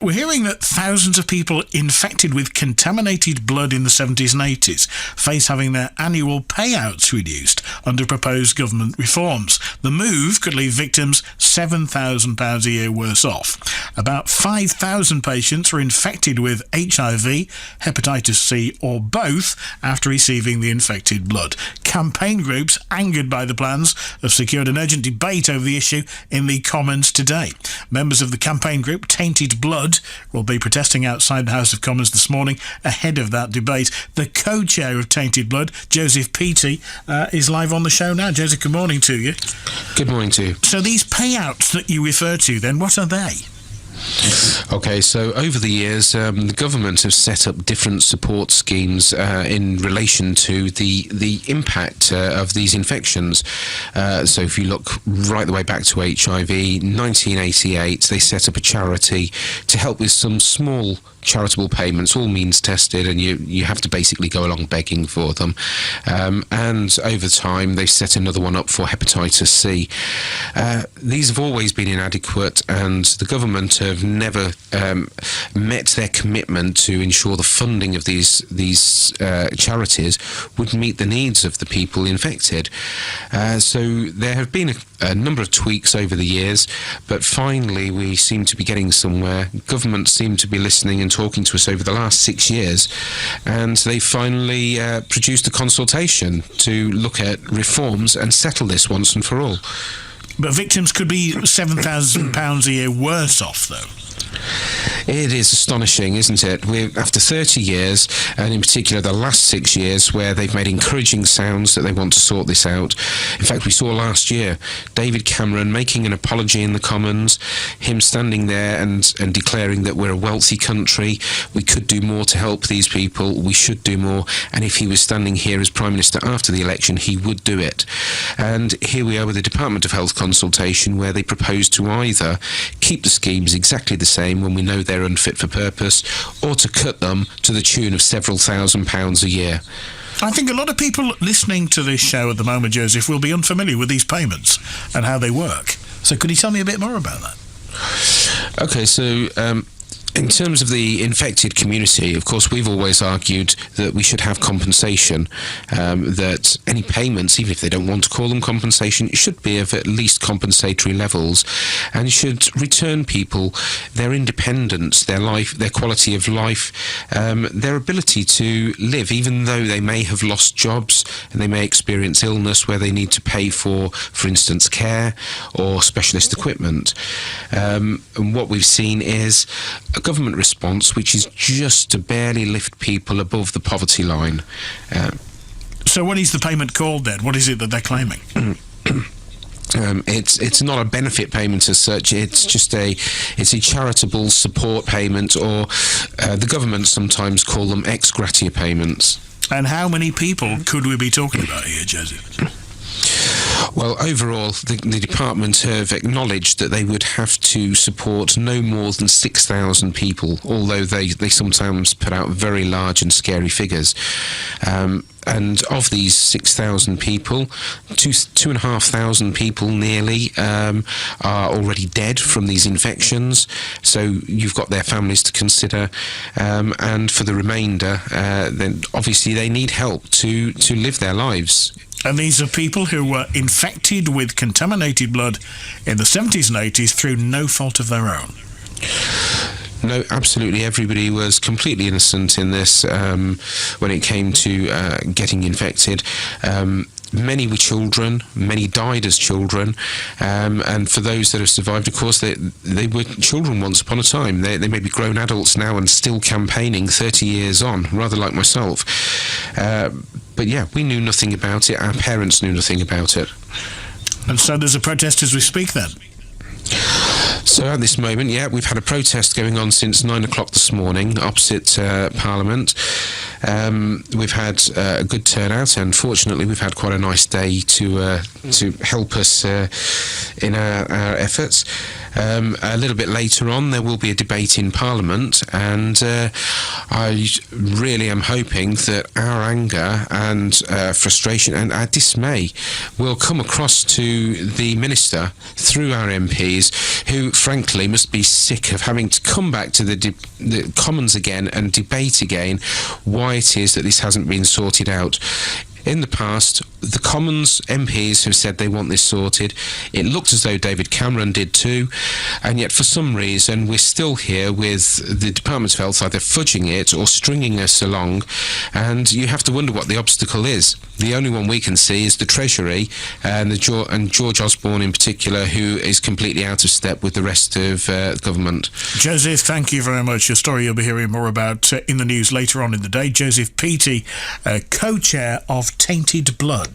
We're hearing that thousands of people infected with contaminated blood in the 70s and 80s face having their annual payouts reduced under proposed government reforms. The move could leave victims £7,000 a year worse off. About 5,000 patients were infected with HIV, hepatitis C or both after receiving the infected blood. Campaign groups, angered by the plans, have secured an urgent debate over the issue in the Commons today. Members of the campaign group Tainted Blood will be protesting outside the House of Commons this morning ahead of that debate. The co-chair of Tainted Blood, Joseph Peaty, is live on the show now. Joseph, good morning to you. Good morning to you. So these payouts that you refer to then, what are they? Okay, so over the years, the government have set up different support schemes in relation to the impact of these infections. So if you look right the way back to HIV, 1988, they set up a charity to help with some small charitable payments, all means tested, and you have to basically go along begging for them. And over time, they've set another one up for hepatitis C. These have always been inadequate, and the government have never met their commitment to ensure the funding of these charities would meet the needs of the people infected. So there have been a number of tweaks over the years, but finally we seem to be getting somewhere. Government seem to be listening and talking to us over the last 6 years, and they finally produced a consultation to look at reforms and settle this once and for all. But victims could be £7,000 a year worse off, though. It is astonishing, isn't it? We're after 30 years, and in particular the last 6 years, where they've made encouraging sounds that they want to sort this out. In fact, we saw last year David Cameron making an apology in the Commons, him standing there and declaring that we're a wealthy country, we could do more to help these people, we should do more, and if he was standing here as Prime Minister after the election, he would do it. And here we are with the Department of Health consultation, where they propose to either keep the schemes exactly the same when we know they're unfit for purpose, or to cut them to the tune of several £1,000s a year. I think a lot of people listening to this show at the moment, Joseph, will be unfamiliar with these payments and how they work. So could you tell me a bit more about that? Okay, so in terms of the infected community, of course, we've always argued that we should have compensation, that any payments, even if they don't want to call them compensation, should be of at least compensatory levels and should return people their independence, their life, their quality of life, their ability to live, even though they may have lost jobs and they may experience illness where they need to pay for instance, care or specialist equipment. And what we've seen is a government response which is just to barely lift people above the poverty line. So what is the payment called then? What is it that they're claiming? It's not a benefit payment as such. It's just a charitable support payment, or the government sometimes call them ex gratia payments. And how many people could we be talking about here, Joseph? Well, overall, the department have acknowledged that they would have to support no more than 6,000 people, although they sometimes put out very large and scary figures. And of these 6,000 people, 2,500 people nearly are already dead from these infections. So you've got their families to consider. And for the remainder, then obviously they need help to live their lives. And these are people who were infected with contaminated blood in the 70s and 80s through no fault of their own. No, absolutely. Everybody was completely innocent in this when it came to getting infected. Many were children, many died as children, and for those that have survived, of course, they were children once upon a time. They may be grown adults now and still campaigning 30 years on, rather like myself. But yeah, we knew nothing about it. Our parents knew nothing about it. And so there's a protest as we speak then? So at this moment, yeah, we've had a protest going on since 9 o'clock this morning opposite Parliament. We've had a good turnout, and fortunately we've had quite a nice day to help us in our efforts. A little bit later on there will be a debate in Parliament, and I really am hoping that our anger and frustration and our dismay will come across to the Minister through our MPs, who frankly, must be sick of having to come back to the Commons again and debate again why it is that this hasn't been sorted out. In the past, the Commons MPs have said they want this sorted. It looked as though David Cameron did too, and yet for some reason we're still here with the Department of Health either fudging it or stringing us along, and you have to wonder what the obstacle is. The only one we can see is the Treasury and George Osborne in particular, who is completely out of step with the rest of government. Joseph, thank you very much. Your story you'll be hearing more about in the news later on in the day. Joseph Peaty, co-chair of Tainted Blood.